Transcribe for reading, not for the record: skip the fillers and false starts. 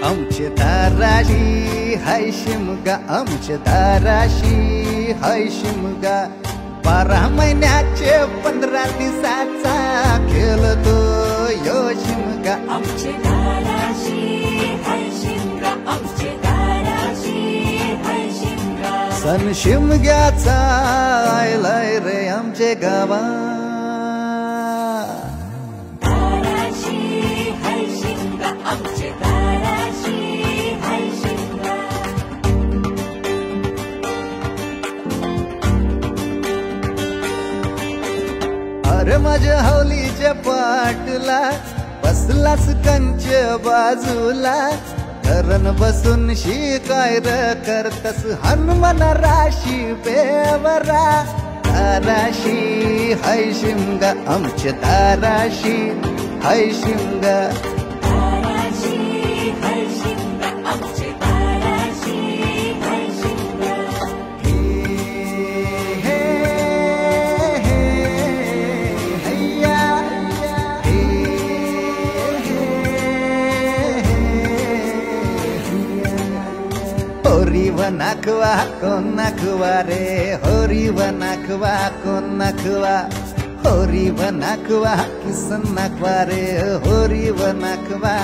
आमचे दाराशी हाय शिमगा, आमचे दाराशी हाय शिमगा, 12 महिन्याचे 15 दिवसाचा खेळतो यो शिमगा. आमचे दाराशी हाय शिमगा, आमचे दाराशी हाय शिमगा. सण शिमग्याचा आयलाय रे आमचे गावा. दाराशी हाय शिमगा, आमचे दाराशी हाय शिमगा. अरे माझ्या हौलीच्या पाटला बसलास कंच बाजूला, धरण बसून शिकाय र करतस हनुमान राशी बेवरा. दाराशी हाय शिमगा, आमचे दाराशी हाय शिमगा. दाराशी हाय शिमगा, आमचे दाराशी हाय शिमगा. हे हे हैया हे होरी वनाकवा कोण नाकवा रे, होरी वनाकवा कोण नाकवा, होरी वनाकवा किसन नाकवा रे, होरी वनाकवा.